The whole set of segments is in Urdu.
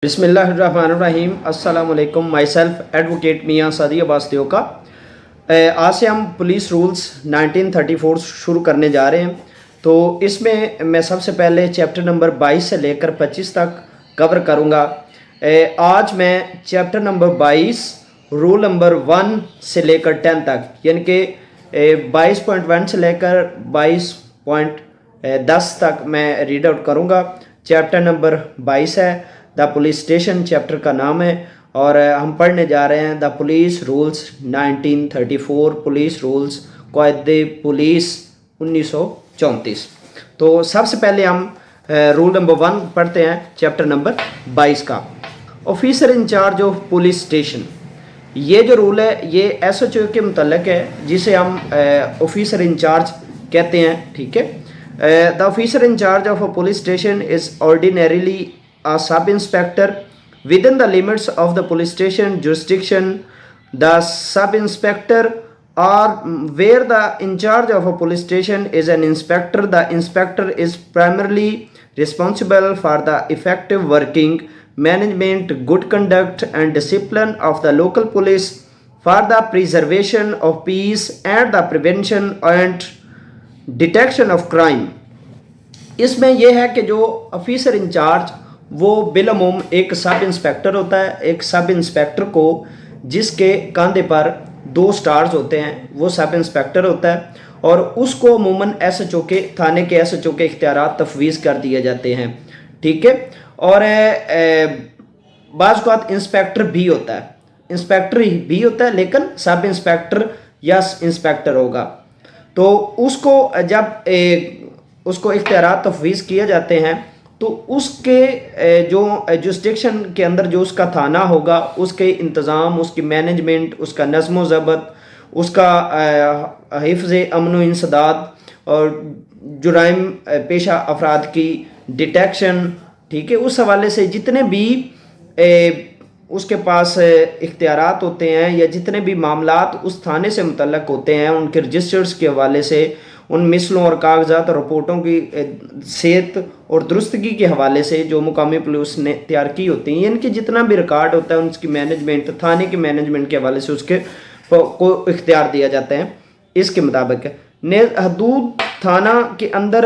بسم اللہ الرحمن الرحیم۔ السلام علیکم، مائی سیلف ایڈوکیٹ میاں سعدی عباس دیوکا۔ آج سے ہم پولیس رولز 1934 شروع کرنے جا رہے ہیں۔ تو اس میں سب سے پہلے چیپٹر نمبر 22 سے لے کر 25 تک کور کروں گا۔ آج میں چیپٹر نمبر 22 رول نمبر 1 سے لے کر 10 تک، یعنی کہ 22.1 سے لے کر 22.10 تک میں ریڈ آؤٹ کروں گا۔ چیپٹر نمبر 22 ہے، دا پولیس اسٹیشن چیپٹر کا نام ہے، اور ہم پڑھنے جا رہے ہیں the police rules 1934، police rules قواعد پولیس 1934۔ تو سب سے پہلے ہم رول نمبر 1 پڑھتے ہیں چیپٹر نمبر 22 کا۔ Officer in charge of police station, یہ جو رول ہے یہ ایس ایچ او کے متعلق ہے، جسے ہم آفیسر انچارج کہتے ہیں، ٹھیک ہے۔ The officer in charge of a police station is ordinarily a sub-inspector within the limits of the police station jurisdiction. The sub-inspector, or where the in charge of a police station is an inspector, the inspector is primarily responsible for the effective working, management, good conduct and discipline of the local police, for the preservation of peace and the prevention and detection of crime. اس میں یہ ہے کہ جو آفیسر انچارج وہ بالعموم ایک سب انسپیکٹر ہوتا ہے۔ ایک سب انسپیکٹر کو جس کے کاندھے پر 2 سٹارز ہوتے ہیں وہ سب انسپیکٹر ہوتا ہے، اور اس کو عموماً ایس ایچ او کے تھانے کے ایس ایچ او کے اختیارات تفویض کر دیے جاتے ہیں، ٹھیک ہے۔ اور بعض اوقات انسپیکٹر بھی ہوتا ہے، انسپیکٹر بھی ہوتا ہے لیکن سب انسپیکٹر یا انسپیکٹر ہوگا۔ تو اس کو جب اس کو اختیارات تفویض کیے جاتے ہیں تو اس کے جو جوسڈکشن کے اندر جو اس کا تھانہ ہوگا، اس کے انتظام، اس کی مینجمنٹ، اس کا نظم و ضبط، اس کا حفظ امن و انسداد اور جرائم پیشہ افراد کی ڈیٹیکشن، ٹھیک ہے، اس حوالے سے جتنے بھی اس کے پاس اختیارات ہوتے ہیں یا جتنے بھی معاملات اس تھانے سے متعلق ہوتے ہیں، ان کے رجسٹرز کے حوالے سے، ان مثلوں اور کاغذات اور رپورٹوں کی صحت اور درستگی کے حوالے سے جو مقامی پولیس نے تیار کی ہوتی ہیں، ان کے جتنا بھی ریکارڈ ہوتا ہے ان کی مینجمنٹ، تھانے کی مینجمنٹ کے حوالے سے اس کے کو اختیار دیا جاتا ہے۔ اس کے مطابق حدود تھانہ کے اندر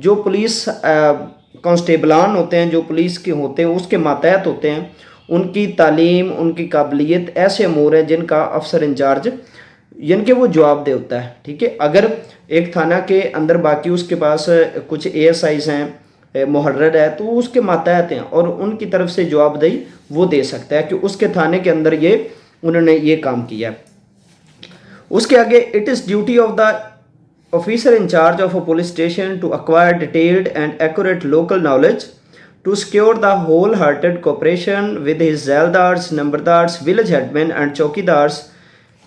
جو پولیس کانسٹیبلان ہوتے ہیں، جو پولیس کے ہوتے ہیں، اس کے ماتحت ہوتے ہیں، ان کی تعلیم، ان کی قابلیت ایسے امور ہیں جن کا افسر انچارج یعنی کہ وہ جواب دہ ہوتا ہے، ٹھیک ہے۔ اگر ایک تھانہ کے اندر باقی اس کے پاس کچھ اے ایس آئیز ہیں، محرر ہے، تو اس کے ماتحت ہیں اور ان کی طرف سے جواب دہی وہ دے سکتا ہے کہ اس کے تھانے کے اندر یہ انہوں نے یہ کام کیا ہے۔ اس کے آگے it is duty of the officer in charge of a police station to acquire detailed and accurate local knowledge to secure the whole hearted cooperation with his ذیلدارس، نمبردارس، ولیج ہیڈ مین اینڈ چوکیدارس،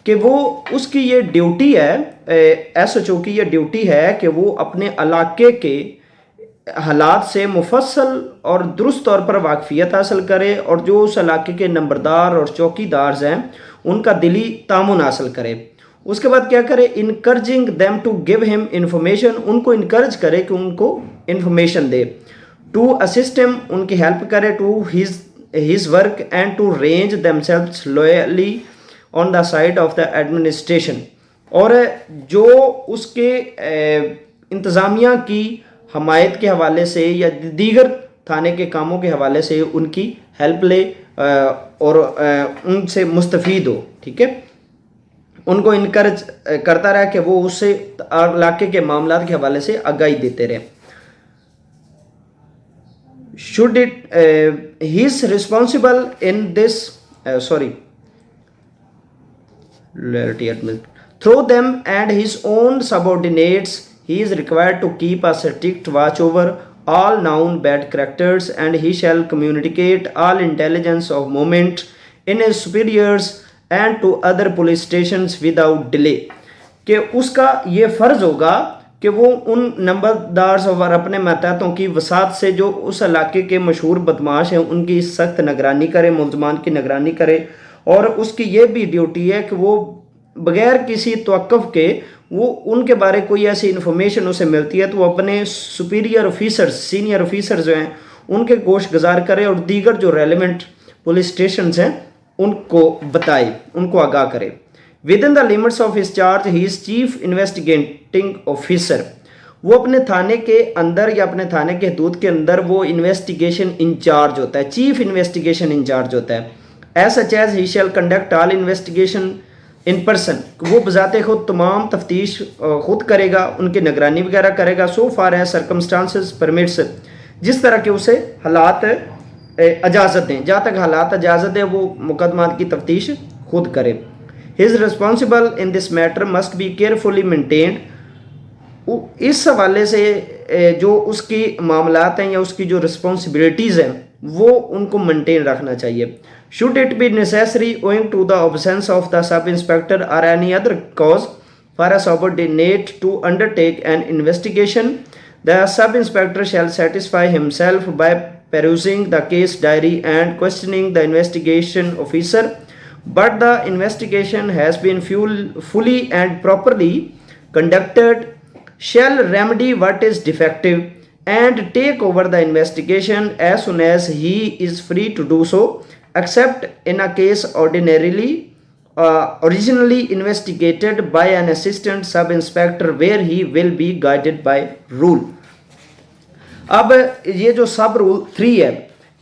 کہ وہ اس کی یہ ڈیوٹی ہے، ایس ایچ او کی یہ ڈیوٹی ہے کہ وہ اپنے علاقے کے حالات سے مفصل اور درست طور پر واقفیت حاصل کرے، اور جو اس علاقے کے نمبردار اور چوکیدارز ہیں ان کا دلی تعاون حاصل کرے۔ اس کے بعد کیا کرے؟ انکرجنگ دیم ٹو گیو ہم انفارمیشن، ان کو انکرج کرے کہ ان کو انفارمیشن دے، ٹو اسسٹ ہم، ان کی ہیلپ کرے، to his work and to range themselves loyally on the side of the administration, اور جو اس کے انتظامیہ کی حمایت کے حوالے سے یا دیگر تھانے کے کاموں کے حوالے سے ان کی ہیلپ لے اور ان سے مستفید ہو، ٹھیک ہے، ان کو انکرج کرتا رہے کہ وہ اس سے علاقے کے معاملات کے حوالے سے آگاہی دیتے رہے۔ should it he is responsible in this through them and his own subordinates, he is required to keep a strict watch over all known bad characters, and he shall communicate all intelligence of movement in his superiors and to other police stations without delay، کہ اس کا یہ فرض ہوگا کہ وہ ان نمبردارز اور اپنے ماتحتوں کی وسعت سے جو اس علاقے کے مشہور بدماش ہیں ان کی سخت نگرانی کرے، ملزمان کی نگرانی کرے، اور اس کی یہ بھی ڈیوٹی ہے کہ وہ بغیر کسی توقف کے وہ ان کے بارے کوئی ایسی انفارمیشن اسے ملتی ہے تو وہ اپنے سپیریئر آفیسرز، سینئر آفیسرز جو ہیں ان کے گوش گزار کرے اور دیگر جو ریلیونٹ پولیس اسٹیشنز ہیں ان کو بتائے, ان کو آگاہ کرے. With in the limits of his charge he is chief investigating officer, وہ اپنے تھانے کے اندر یا اپنے تھانے کے حدود کے اندر وہ انویسٹیگیشن انچارج ہوتا ہے, چیف انویسٹیگیشن انچارج ہوتا ہے. As such as he shall conduct all investigation in person, وہ بذات خود تمام تفتیش خود کرے گا, ان کی نگرانی وغیرہ کرے گا. سو فار ایز سرکمسٹانسز پرمٹس, جس طرح کہ اسے حالات اجازت دیں, جہاں تک حالات اجازت دیں وہ مقدمات کی تفتیش خود کرے. His responsible in this matter must be carefully maintained, اس حوالے سے جو اس کی معاملات ہیں یا اس کی جو رسپانسبلٹیز ہیں وہ ان کو مینٹین رکھنا چاہیے. Should it be necessary owing to the absence of the sub inspector or any other cause for a subordinate to undertake an investigation, the sub inspector shall satisfy himself by perusing the case diary and questioning the investigation officer, but the investigation has been fully and properly conducted, shall remedy what is defective and take over the investigation as soon as he is free to do so, except in a case originally investigated by an assistant sub inspector where he will be guided by rule. اب یہ جو سب رول 3 ہے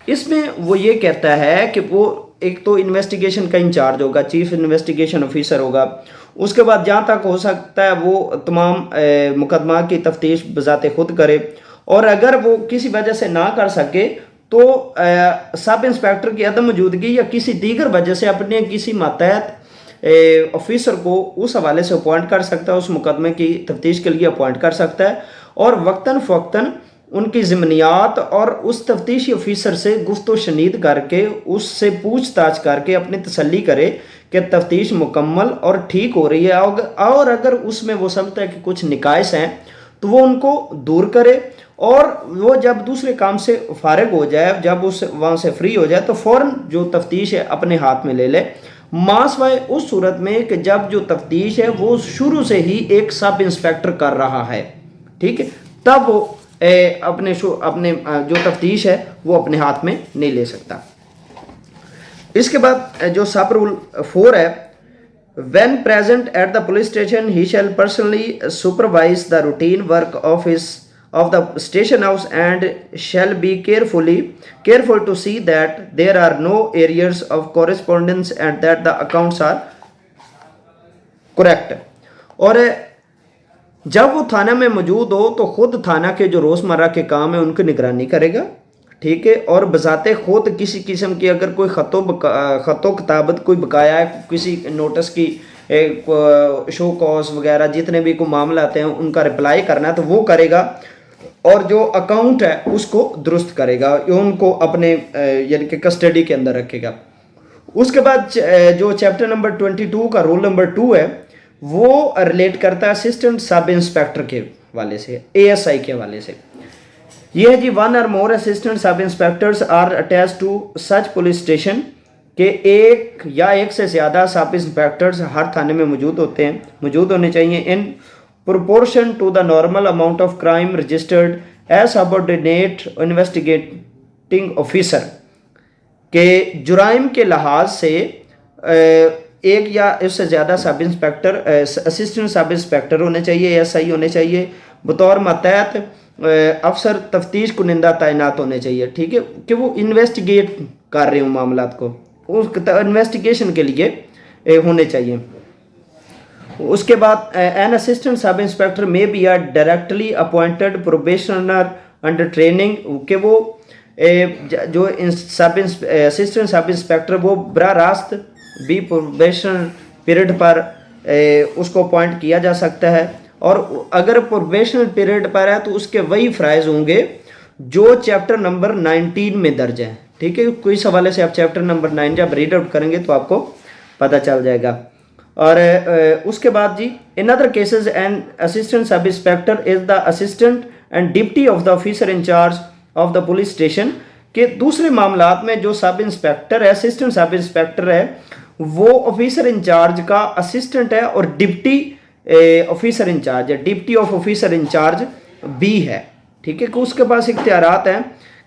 اس میں وہ یہ کہتا ہے کہ وہ ایک تو انویسٹیگیشن کا انچارج ہوگا, چیف انویسٹیگیشن آفیسر ہوگا. اس کے بعد جہاں تک ہو سکتا ہے وہ تمام مقدمات کی تفتیش بذات خود کرے, اور اگر وہ کسی وجہ سے نہ کر سکے تو سب انسپیکٹر کی عدم موجودگی یا کسی دیگر وجہ سے اپنے کسی ماتحت آفیسر کو اس حوالے سے اپوائنٹ کر سکتا ہے, اس مقدمے کی تفتیش کے لیے اپوائنٹ کر سکتا ہے, اور وقتاً فوقتاً ان کی ضمنیات اور اس تفتیشی آفیسر سے گفت و شنید کر کے اس سے پوچھ تاچھ کر کے اپنی تسلی کرے کہ تفتیش مکمل اور ٹھیک ہو رہی ہے, اور اگر اس میں وہ سمجھتا ہے کہ کچھ نقائص ہیں تو وہ ان کو دور کرے, اور وہ جب دوسرے کام سے فارغ ہو جائے, جب اس وہاں سے فری ہو جائے تو فوراً جو تفتیش ہے اپنے ہاتھ میں لے لے. ماسوائے اس صورت میں کہ جب جو تفتیش ہے وہ شروع سے ہی ایک سب انسپیکٹر کر رہا ہے, ٹھیک ہے, تب وہ اپنے جو تفتیش ہے وہ اپنے ہاتھ میں نہیں لے سکتا. اس کے بعد جو سب رول 4 ہے, when present at the police station he shall personally supervise the routine work of the station house and shall be careful to see that there are no areas of correspondence and that the accounts are correct. اور جب وہ تھانہ میں موجود ہو تو خود تھانہ کے جو روزمرہ کے کام ہیں ان کی نگرانی کرے گا, ٹھیک ہے, اور بذات خود کسی قسم کی اگر کوئی خط و کتابت کوئی بقایا ہے, کسی نوٹس کی شو کاز وغیرہ جتنے بھی کوئی معاملات ہیں ان کا رپلائی کرنا ہے تو وہ کرے گا, اور جو اکاؤنٹ ہے اس کو درست کرے گا, ان کو اپنے یعنی کہ کسٹڈی کے اندر رکھے گا. اس کے بعد جو چیپٹر نمبر 22 کا رول نمبر 2 ہے وہ ریلیٹ کرتا ہے اسسٹنٹ سب انسپیکٹر کے حوالے سے, ASI کے حوالے سے. یہ ہے جی 1 or more assistant sub inspectors are attached to such police station, کہ ایک یا ایک سے زیادہ سب انسپیکٹرز ہر تھانے میں موجود ہونے چاہیے. ان proportion to the normal amount of crime registered as subordinate investigating officer, کہ جرائم کے لحاظ سے ایک یا اس سے زیادہ سب انسپیکٹر اسسٹنٹ سب انسپیکٹر ہونے چاہیے, ASI ہونے چاہیے, بطور ماتحت افسر تفتیش کنندہ تعینات ہونے چاہیے, ٹھیک ہے, کہ وہ انویسٹیگیٹ کر رہے ہوں معاملات کو, اس انویسٹیگیشن کے لیے ہونے چاہیے. اس کے بعد an assistant sub inspector may be are directly appointed probationer under training, کہ وہ جو اسسٹنٹ سب انسپیکٹر وہ براہ راست بھی پروبیشنر پیریڈ پر اس کو اپوائنٹ کیا جا سکتا ہے, اور اگر پروبیشنل پیریڈ پر ہے تو اس کے وہی فرائض ہوں گے جو چیپٹر نمبر 19 میں درج ہیں, ٹھیک ہے. کوئی حوالے سے آپ چیپٹر نمبر 9 جب ریڈ آؤٹ کریں گے تو آپ کو پتہ چل جائے گا. اور اس کے بعد جی in other cases an assistant sub inspector is the assistant and deputy of the officer in charge of the police station, کہ دوسرے معاملات میں جو سب انسپیکٹر ہے, اسسٹنٹ سب انسپیکٹر ہے, وہ آفیسر انچارج کا اسسٹنٹ ہے اور ڈپٹی آفیسر انچارج ہے, ڈپٹی آف آفیسر انچارج بھی ہے, ٹھیک ہے, کہ اس کے پاس اختیارات ہیں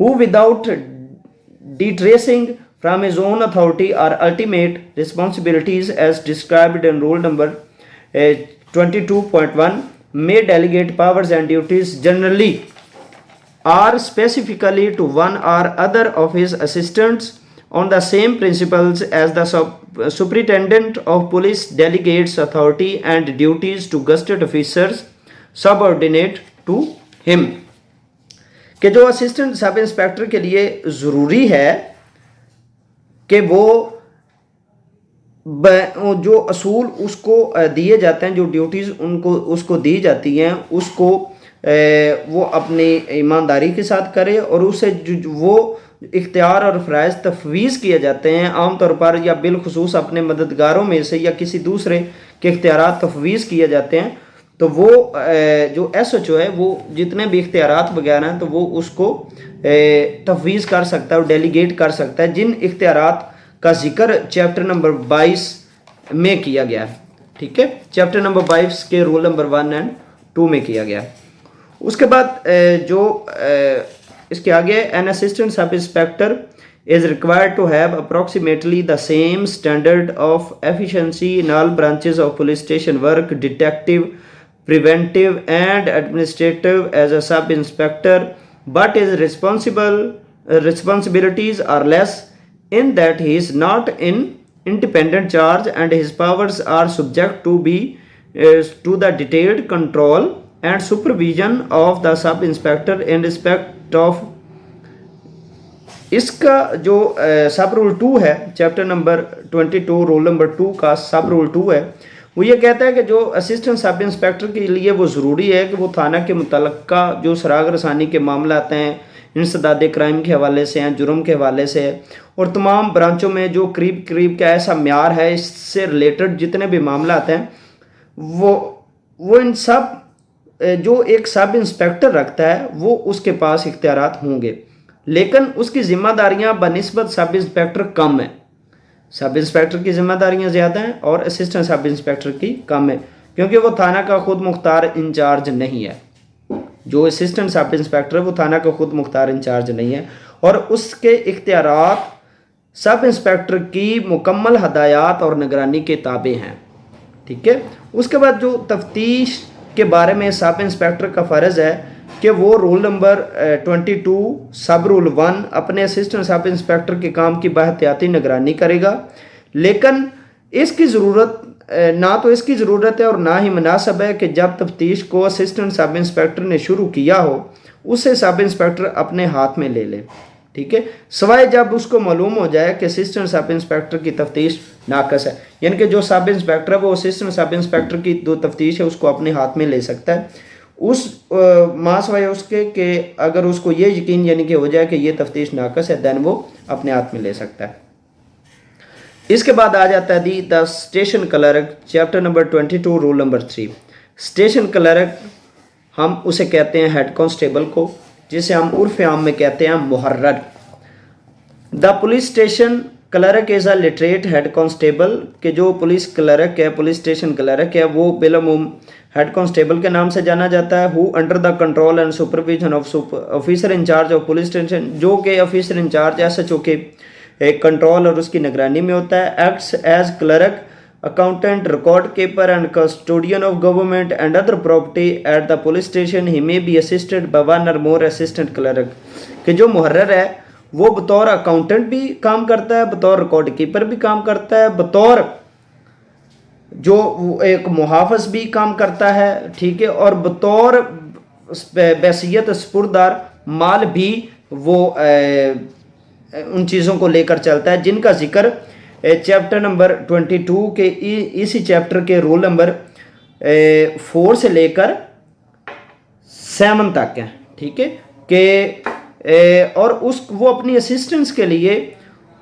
Who without detracing from his own authority or ultimate responsibilities as described in rule number 22.1 may delegate powers and duties generally or specifically to one or other of his assistants on the same principles as the superintendent of police delegates authority and duties to gazetted officers subordinate to him. کہ جو اسسٹنٹ سب انسپیکٹر کے لیے ضروری ہے کہ وہ جو اصول اس کو دیے جاتے ہیں, جو ڈیوٹیز اس کو دی جاتی ہیں, اس کو وہ اپنی ایمانداری کے ساتھ کرے, اور اسے وہ اختیار اور فرائض تفویض کیے جاتے ہیں عام طور پر یا بالخصوص اپنے مددگاروں میں سے یا کسی دوسرے کے اختیارات تفویض کیے جاتے ہیں, تو وہ جو SHO ہے وہ جتنے بھی اختیارات وغیرہ ہیں تو وہ اس کو تفویض کر سکتا ہے اور ڈیلیگیٹ کر سکتا ہے, جن اختیارات کا ذکر چیپٹر نمبر 22 میں کیا گیا ہے. ٹھیک ہے, چیپٹر نمبر 22 کے رول نمبر 1 اور 2 میں کیا گیا ہے. اس کے بعد جو اس کے آگے an assistant sub inspector is required to have approximately the same standard of efficiency in all branches of police station work, detective, preventive and administrative as a sub inspector, but his responsibilities are less in that he is not in independent charge and his powers are subject to the detailed control and supervision of the sub inspector in respect of. اس کا جو سب رول 2 ہے, چیپٹر نمبر 22 رول نمبر 2 کا سب رول 2 ہے, وہ یہ کہتا ہے کہ جو اسسٹنٹ سب انسپیکٹر کے لیے وہ ضروری ہے کہ وہ تھانہ کے متعلقہ جو سراغ رسانی کے معاملات ہیں, انسداد کرائم کے حوالے سے ہیں, جرم کے حوالے سے, اور تمام برانچوں میں جو قریب کا ایسا معیار ہے, اس سے ریلیٹڈ جتنے بھی معاملات ہیں وہ ان سب جو ایک سب انسپیکٹر رکھتا ہے وہ اس کے پاس اختیارات ہوں گے, لیکن اس کی ذمہ داریاں بنسبت سب انسپیکٹر کم ہیں. سب انسپیکٹر کی ذمہ داریاں زیادہ ہیں اور اسسٹنٹ سب انسپیکٹر کی کم ہیں, کیونکہ وہ تھانہ کا خود مختار انچارج نہیں ہے. جو اسسٹنٹ سب انسپیکٹر ہے وہ تھانہ کا خود مختار انچارج نہیں ہے, اور اس کے اختیارات سب انسپیکٹر کی مکمل ہدایات اور نگرانی کے تابع ہیں. ٹھیک ہے. اس کے بعد جو تفتیش کے بارے میں سب انسپیکٹر کا فرض ہے کہ وہ رول نمبر 22 سب رول 1 اپنے اسسٹنٹ سب انسپیکٹر کے کام کی باحتیاطی نگرانی کرے گا, لیکن اس کی ضرورت نہ تو اس کی ضرورت ہے اور نہ ہی مناسب ہے کہ جب تفتیش کو اسسٹنٹ سب انسپیکٹر نے شروع کیا ہو اسے سب انسپیکٹر اپنے ہاتھ میں لے لے. ٹھیک ہے, سوائے جب اس کو معلوم ہو جائے کہ اسسٹنٹ سب انسپیکٹر کی تفتیش ناقص ہے, یعنی کہ جو سب انسپیکٹر ہے وہ اسسٹنٹ سب انسپیکٹر کی جو تفتیش ہے اس کو اپنے ہاتھ میں لے سکتا ہے, اس سوائے اس کے کہ اگر اس کو یہ یقین یعنی کہ ہو جائے کہ یہ تفتیش ناقص ہے, دین وہ اپنے ہاتھ میں لے سکتا ہے. اس کے بعد آ جاتا ہے the station clerk, chapter number 22 rule number 3. Station clerk ہم اسے کہتے ہیں ہیڈ کانسٹیبل کو, جسے ہم عرف عام میں کہتے ہیں محرر. The police station clerk is a literate head constable, کہ جو پولیس کلرک ہے, پولیس اسٹیشن کلرک ہے, وہ بالعموم ہیڈ کانسٹیبل کے نام سے جانا جاتا ہے. Who under the control and supervision of officer in charge of police station, جو کہ آفیسر انچارج SHO کے کنٹرول اور اس کی نگرانی میں ہوتا ہے. Acts as clerk, accountant, record keeper and custodian of government and other property at the police station. He may be assisted by one اور مور اسسٹنٹ کلرک, کہ جو محرر ہے وہ بطور اکاؤنٹنٹ بھی کام کرتا ہے, بطور ریکارڈ کیپر بھی کام کرتا ہے, بطور جو ایک محافظ بھی کام کرتا ہے. ٹھیک ہے, اور بطور بحیثیت سپردار مال بھی وہ ان چیزوں کو لے کر چلتا ہے جن کا ذکر چیپٹر نمبر 22 کے اسی چیپٹر کے رول نمبر 4 سے لے کر 7 تک ہے. ٹھیک ہے, کہ اور وہ اپنی اسسٹنٹس کے لیے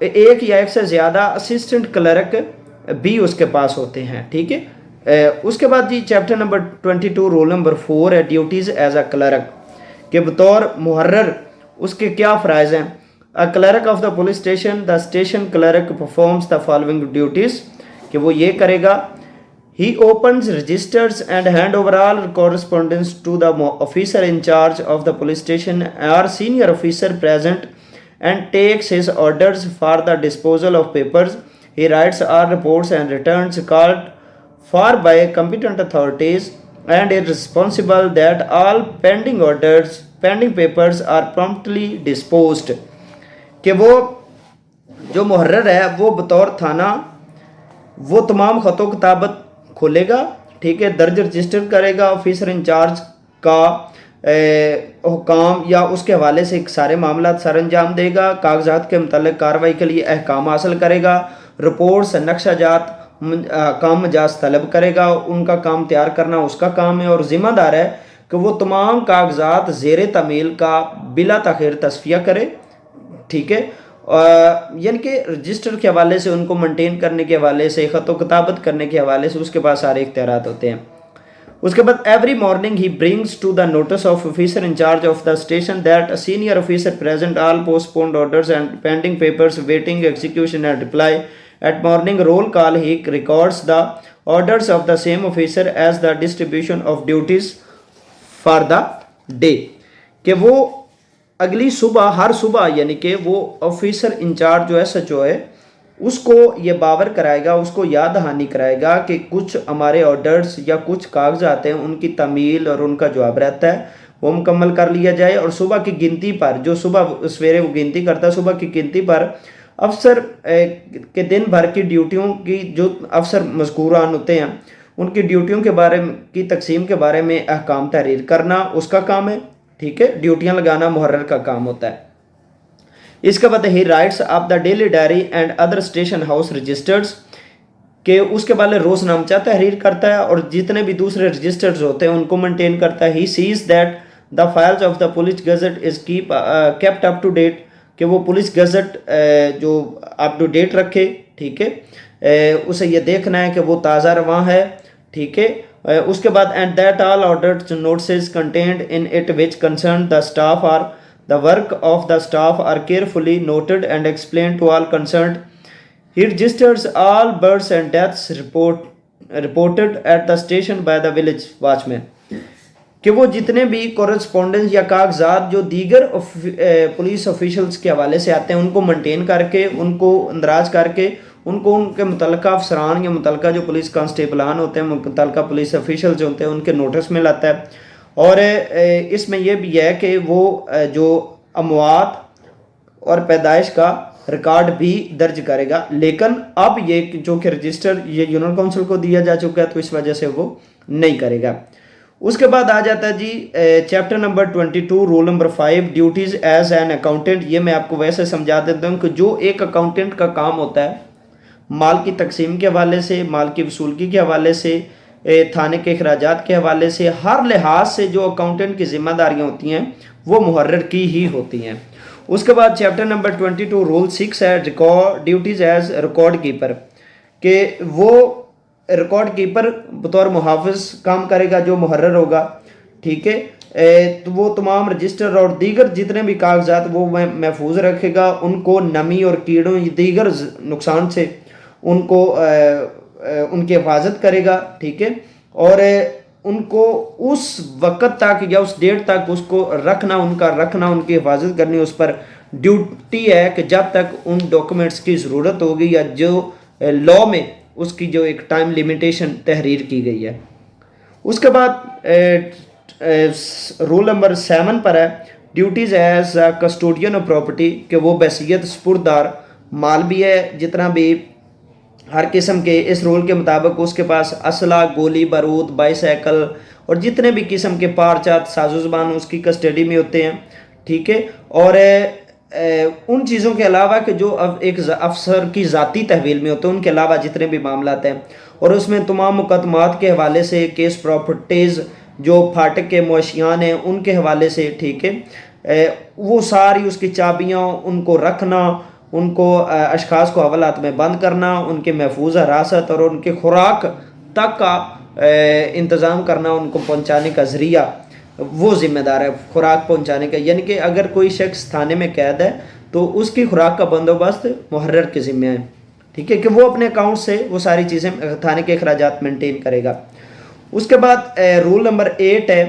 ایک یا ایک سے زیادہ اسسٹنٹ کلرک بھی اس کے پاس ہوتے ہیں. ٹھیک ہے, اس کے بعد چیپٹر نمبر 22 رول نمبر 4 ہے ڈیوٹیز ایز اے کلرک, کہ بطور محرر اس کے کیا فرائض ہیں. A clerk of the police station, the station clerk performs the following duties, کہ وہ یہ کرے گا. He opens registers and hand over all correspondence to the officer in charge of the police station or senior officer present and takes his orders for the disposal of papers. He writes all reports and returns called for by competent authorities and is responsible that all pending papers are promptly disposed. کہ وہ جو محرر ہے وہ بطور تھانہ وہ تمام خط و کتابت کھولے گا، ٹھیک ہے، درج رجسٹر کرے گا، آفیسر انچارج کا حکام یا اس کے حوالے سے سارے معاملات سر انجام دے گا، کاغذات کے متعلق کارروائی کے لیے احکام حاصل کرے گا، رپورٹس، نقشہ جات، کام مجاز طلب کرے گا، ان کا کام تیار کرنا اس کا کام ہے، اور ذمہ دار ہے کہ وہ تمام کاغذات زیر تعمیل کا بلا تاخیر تصفیہ کرے، ٹھیک ہے، یعنی کہ رجسٹر کے حوالے سے، ان کو مینٹین کرنے کے حوالے سے، خط و کتابت کرنے کے حوالے سے اس کے پاس سارے اختیارات ہوتے ہیں۔ اس کے بعد every morning he brings to the notice of officer in charge of the station that senior officer present all post pound orders and pending papers waiting execution and reply at morning roll call he records the orders of the same officer as the distribution of duties for the day, کہ وہ اگلی صبح، ہر صبح، یعنی کہ وہ آفیسر انچارج جو ایس ایچ او ہے اس کو یہ باور کرائے گا، اس کو یاد دہانی کرائے گا کہ کچھ ہمارے آرڈرز یا کچھ کاغذات ہیں ان کی تعمیل اور ان کا جواب رہتا ہے وہ مکمل کر لیا جائے، اور صبح کی گنتی پر، جو صبح سویرے وہ گنتی کرتا ہے، صبح کی گنتی پر افسر کے دن بھر کی ڈیوٹیوں کی، جو افسر مذکوران ہوتے ہیں ان کی ڈیوٹیوں کے بارے کی تقسیم کے بارے میں احکام تحریر کرنا اس کا کام ہے، ٹھیک ہے، ڈیوٹیاں لگانا محرر کا کام ہوتا ہے۔ اس کے بعد he writes of the daily diary and other station house registers, کہ اس کے بعد روز نامچہ تحریر کرتا ہے اور جتنے بھی دوسرے رجسٹرز ہوتے ہیں ان کو مینٹین کرتا ہے۔ He sees that the files of the police gazette is kept up to date, کہ وہ پولیس گزٹ جو اپ ٹو ڈیٹ رکھے، ٹھیک ہے، اسے یہ دیکھنا ہے کہ وہ تازہ رواں ہے، ٹھیک ہے۔ اس کے بعد and that all orders notices contained in it which concern the staff are the work of the staff are carefully noted and explained to all concerned. He registers all births and deaths reported at the station by the village watchman. کہ وہ جتنے بھی کورسپونڈنس یا کاغذات جو دیگر پولیس آفیشلز کے حوالے سے آتے ہیں ان کو مینٹین کر کے، ان کو اندراج کر کے، ان کو ان کے متعلقہ افسران یا متعلقہ جو پولیس کانسٹیبلان ہوتے ہیں، متعلقہ پولیس آفیشلز ہوتے ہیں، ان کے نوٹس میں لاتا ہے۔ اور اس میں یہ بھی ہے کہ وہ جو اموات اور پیدائش کا ریکارڈ بھی درج کرے گا، لیکن اب یہ جو کہ رجسٹر یہ یونین کونسل کو دیا جا چکا ہے تو اس وجہ سے وہ نہیں کرے گا۔ اس کے بعد آ جاتا ہے جی chapter number 22 rule number 5 duties as an accountant. یہ میں آپ کو ویسے سمجھا دیتا ہوں کہ جو ایک اکاؤنٹنٹ کا کام ہوتا ہے مال کی تقسیم کے حوالے سے، مال کی وصولگی کے حوالے سے، تھانے کے اخراجات کے حوالے سے، ہر لحاظ سے جو اکاؤنٹنٹ کی ذمہ داریاں ہوتی ہیں وہ محرر کی ہی ہوتی ہیں۔ اس کے بعد چیپٹر نمبر 22 رول 6 ہے ڈیوٹیز ایز ریکارڈ کیپر، کہ وہ ریکارڈ کیپر بطور محافظ کام کرے گا جو محرر ہوگا، ٹھیک ہے، تو وہ تمام رجسٹر اور دیگر جتنے بھی کاغذات وہ محفوظ رکھے گا، ان کو نمی اور کیڑوں دیگر نقصان سے ان کو ان کی حفاظت کرے گا، ٹھیک ہے، اور ان کو اس وقت تک یا اس ڈیٹ تک اس کو رکھنا، ان کی حفاظت کرنی اس پر ڈیوٹی ہے کہ جب تک ان ڈاکومنٹس کی ضرورت ہوگی یا جو لاء میں اس کی جو ایک ٹائم لیمیٹیشن تحریر کی گئی ہے۔ اس کے بعد رول نمبر 7 پر ہے duties as custodian of property, کہ وہ بحیثیت سپردار مال بھی ہے، جتنا بھی ہر قسم کے اس رول کے مطابق اس کے پاس اسلحہ، گولی بارود، بائی سائیکل اور جتنے بھی قسم کے پارچات، ساز و زبان اس کی کسٹڈی میں ہوتے ہیں، ٹھیک ہے، اور ان چیزوں کے علاوہ کہ جو ایک افسر کی ذاتی تحویل میں ہوتے ہیں ان کے علاوہ جتنے بھی معاملات ہیں، اور اس میں تمام مقدمات کے حوالے سے، کیس پراپرٹیز جو پھاٹک کے معاشیان ہیں ان کے حوالے سے، ٹھیک ہے، وہ ساری اس کی چابیاں، ان کو رکھنا، ان کو اشخاص کو حوالات میں بند کرنا، ان کے محفوظ حراست اور ان کے خوراک تک کا انتظام کرنا، ان کو پہنچانے کا ذریعہ وہ ذمہ دار ہے خوراک پہنچانے کا، یعنی کہ اگر کوئی شخص تھانے میں قید ہے تو اس کی خوراک کا بندوبست محرر کے ذمہ ہے، ٹھیک ہے، کہ وہ اپنے اکاؤنٹ سے وہ ساری چیزیں تھانے کے اخراجات مینٹین کرے گا۔ اس کے بعد رول نمبر 8 ہے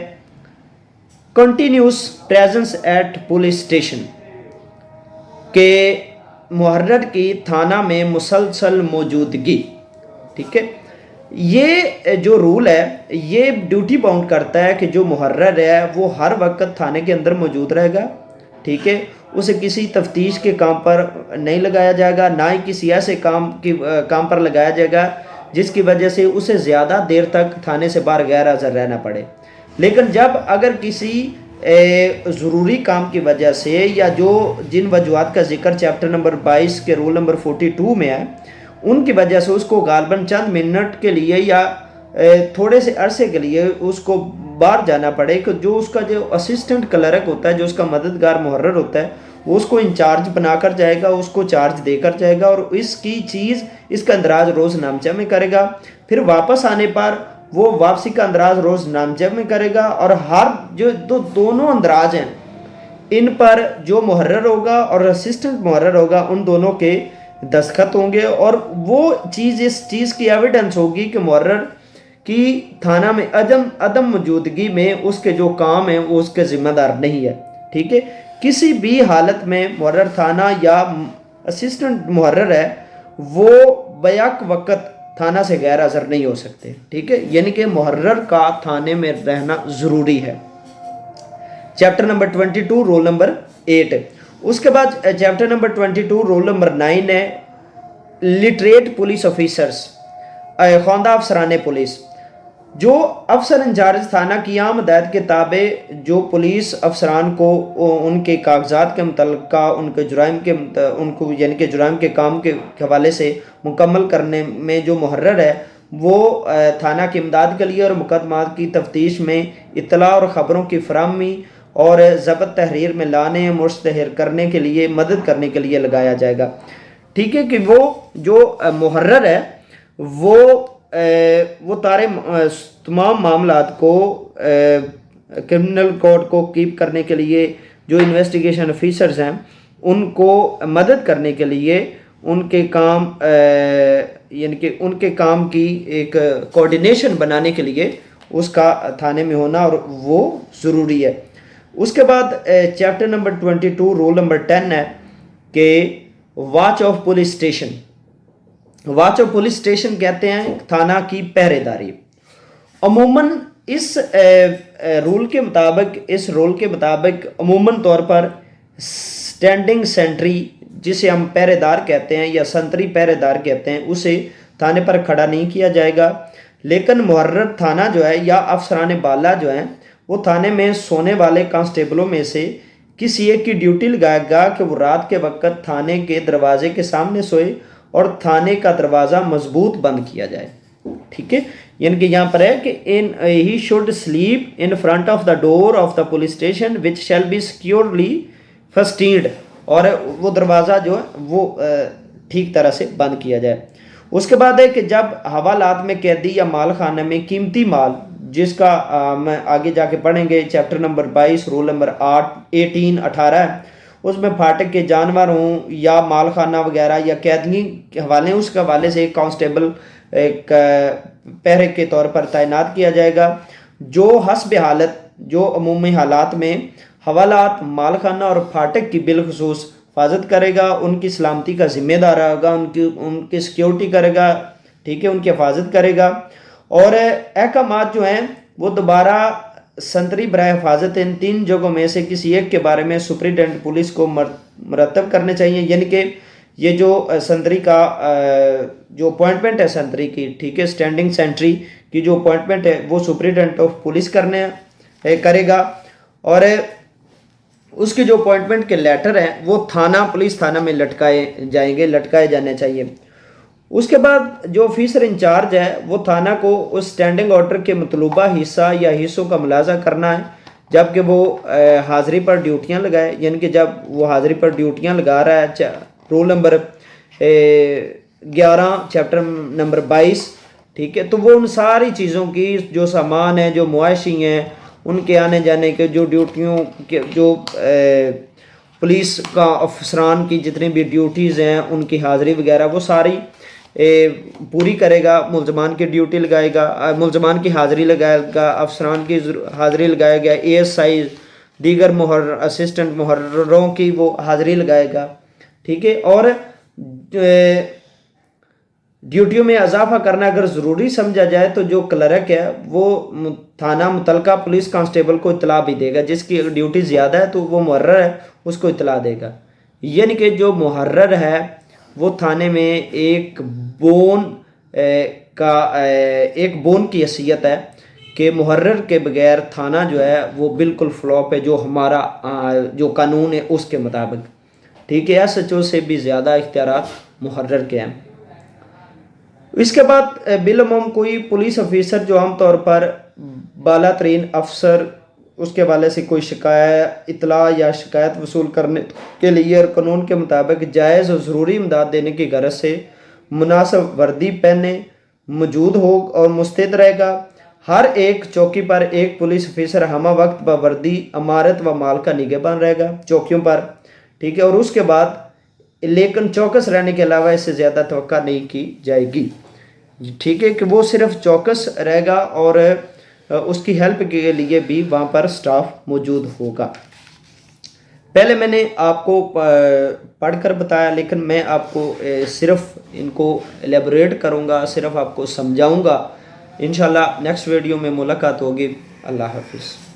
continuous presence at police station, کہ محرر کی تھانہ میں مسلسل موجودگی۔ ٹھیک ہے، یہ جو رول ہے یہ ڈیوٹی باؤنڈ کرتا ہے کہ جو محرر ہے وہ ہر وقت تھانے کے اندر موجود رہے گا۔ ٹھیک ہے، اسے کسی تفتیش کے کام پر نہیں لگایا جائے گا، نہ ہی کسی ایسے کام پر لگایا جائے گا جس کی وجہ سے اسے زیادہ دیر تک تھانے سے باہر غیر حاضر رہنا پڑے۔ لیکن جب اگر کسی ضروری کام کی وجہ سے یا جن وجوہات کا ذکر چیپٹر نمبر 22 کے رول نمبر 42 میں ہے، ان کی وجہ سے اس کو غالباً چند منٹ کے لیے یا تھوڑے سے عرصے کے لیے اس کو باہر جانا پڑے، کہ جو اس کا جو اسسٹنٹ کلرک ہوتا ہے، جو اس کا مددگار محرر ہوتا ہے، وہ اس کو انچارج بنا کر جائے گا، اس کو چارج دے کر جائے گا، اور اس کا اندراج روز نامچہ میں کرے گا۔ پھر واپس آنے پر وہ واپسی کا اندراج روز نامچہ میں کرے گا، اور جو دونوں اندراج ہیں ان پر جو محرر ہوگا اور اسسٹنٹ محرر ہوگا ان دونوں کے دستخط ہوں گے، اور وہ اس چیز کی ایویڈنس ہوگی کہ محرر کی تھانہ میں عدم موجودگی میں اس کے جو کام ہیں وہ اس کے ذمہ دار نہیں ہے۔ ٹھیک ہے، کسی بھی حالت میں محرر تھانہ یا اسسٹنٹ محرر ہے وہ بیک وقت تھانہ سے غیر حاضر نہیں ہو سکتے۔ ٹھیک ہے، یعنی کہ محرر کا تھانے میں رہنا ضروری ہے۔ Chapter number 22 rule number 8۔ اس کے بعد چیپٹر نمبر 22 رول نمبر 9 ہے لٹریٹ پولیس آفیسرز، خواندہ افسران پولیس۔ جو افسر انچارج تھانہ کی عام ہدایت کے تابع جو پولیس افسران کو ان کے کاغذات کے متعلقہ ان کے یعنی کہ جرائم کے کام کے حوالے سے مکمل کرنے میں جو محرر ہے، وہ تھانہ کی امداد کے لیے اور مقدمات کی تفتیش میں اطلاع اور خبروں کی فراہمی اور ضبط تحریر میں لانے مشتہر کرنے کے لیے مدد کرنے کے لیے لگایا جائے گا۔ ٹھیک ہے، کہ وہ جو محرر ہے وہ تمام معاملات کو کرمنل کوڈ کو کیپ کرنے کے لیے جو انویسٹیگیشن آفیسرز ہیں ان کو مدد کرنے کے لیے ان کے کام یعنی کہ ان کے کام کی ایک کوارڈینیشن بنانے کے لیے اس کا تھانے میں ہونا اور وہ ضروری ہے۔ اس کے بعد چیپٹر نمبر 22 رول نمبر 10 ہے کہ watch of police station. Watch of police station کہتے ہیں تھانہ کی پہرے داری۔ عموماً اس رول کے مطابق عموماً طور پر اسٹینڈنگ سینٹری، جسے ہم پہرے دار کہتے ہیں یا سنتری پہرے دار کہتے ہیں، اسے تھانے پر کھڑا نہیں کیا جائے گا۔ لیکن محرر تھانہ جو ہے یا افسران بالا جو ہیں وہ تھانے میں سونے والے کانسٹیبلوں میں سے کسی ایک کی ڈیوٹی لگائے گا کہ وہ رات کے وقت تھانے کے دروازے کے سامنے سوئے اور تھانے کا دروازہ مضبوط بند کیا جائے۔ ٹھیک ہے، یعنی کہ یہاں پر ہے کہ he should sleep in front of the door of the police station which shall be securely fastened, اور وہ دروازہ جو ہے وہ ٹھیک طرح سے بند کیا جائے۔ اس کے بعد ہے کہ جب حوالات میں قیدی یا مال خانہ میں قیمتی مال، جس کا میں آگے جا کے پڑھیں گے چیپٹر نمبر 22 رول نمبر 18 ہے، اس میں پھاٹک کے جانور ہوں یا مال خانہ وغیرہ یا قیدی کے حوالے اس کے حوالے سے ایک کانسٹیبل ایک پہرے کے طور پر تعینات کیا جائے گا، جو حسب حالت جو عمومی حالات میں حوالات، مال خانہ اور پھاٹک کی بالخصوص حفاظت کرے گا، ان کی سلامتی کا ذمہ دار ہوگا، ان کی سیکیورٹی کرے گا، ٹھیک ہے، ان کی حفاظت کرے گا۔ اور احکامات جو ہیں وہ دوبارہ سنتری برائے حفاظت ان 3 جگہوں میں سے کسی ایک کے بارے میں سپرنٹینڈنٹ پولیس کو مرتب کرنے چاہیے، یعنی کہ یہ جو سنتری کا جو اپوائنٹمنٹ ہے سنتری کی، ٹھیک ہے، اسٹینڈنگ سینٹری کی جو اپوائنٹمنٹ ہے وہ سپرنٹینڈنٹ آف پولیس کرے گا، اور اس کے جو اپوائنٹمنٹ کے لیٹر ہیں وہ پولیس تھانہ میں لٹکائے جانے چاہیے۔ اس کے بعد جو آفیسر انچارج ہے وہ تھانہ کو اس اسٹینڈنگ آرڈر کے مطلوبہ حصہ یا حصوں کا ملاحظہ کرنا ہے جبکہ وہ حاضری پر ڈیوٹیاں لگائے، یعنی کہ جب وہ حاضری پر ڈیوٹیاں لگا رہا ہے، رول نمبر 11 چیپٹر نمبر 22، ٹھیک ہے، تو وہ ان ساری چیزوں کی جو سامان ہے، جو معاشی ہیں، ان کے آنے جانے کے جو ڈیوٹیوں کے جو پولیس کا افسران کی جتنی بھی ڈیوٹیز ہیں ان کی حاضری وغیرہ وہ ساری پوری کرے گا، ملزمان کی ڈیوٹی لگائے گا، ملزمان کی حاضری لگائے گا، افسران کی حاضری لگائے گا، ASI دیگر اسسٹنٹ محرروں کی وہ حاضری لگائے گا، ٹھیک ہے. اور ڈیوٹیوں میں اضافہ کرنا اگر ضروری سمجھا جائے تو جو کلرک ہے وہ تھانہ متعلقہ پولیس کانسٹیبل کو اطلاع بھی دے گا. جس کی ڈیوٹی زیادہ ہے تو وہ محرر ہے اس کو اطلاع دے گا. یعنی کہ جو محرر ہے وہ تھانے میں ایک بون کی حیثیت ہے کہ محرر کے بغیر تھانہ جو ہے وہ بالکل فلاپ ہے، جو ہمارا جو قانون ہے اس کے مطابق، ٹھیک ہے. SHO سے بھی زیادہ اختیارات محرر کے ہیں. اس کے بعد بالعموم کوئی پولیس افیسر جو عام طور پر بالا ترین افسر اس کے والے سے کوئی شکایت، اطلاع یا شکایت وصول کرنے کے لیے اور قانون کے مطابق جائز اور ضروری امداد دینے کی غرض سے مناسب وردی پہنے موجود ہو اور مستعد رہے گا. ہر ایک چوکی پر ایک پولیس افیسر ہمہ وقت بوردی عمارت و مال کا نگہبان رہے گا چوکیوں پر، ٹھیک ہے. اور اس کے بعد لیکن چوکس رہنے کے علاوہ اس سے زیادہ توقع نہیں کی جائے گی، ٹھیک ہے، کہ وہ صرف چوکس رہے گا اور اس کی ہیلپ کے لیے بھی وہاں پر سٹاف موجود ہوگا. پہلے میں نے آپ کو پڑھ کر بتایا، لیکن میں آپ کو صرف ان کو ایلیبوریٹ کروں گا، صرف آپ کو سمجھاؤں گا. انشاءاللہ نیکسٹ ویڈیو میں ملاقات ہوگی. اللہ حافظ.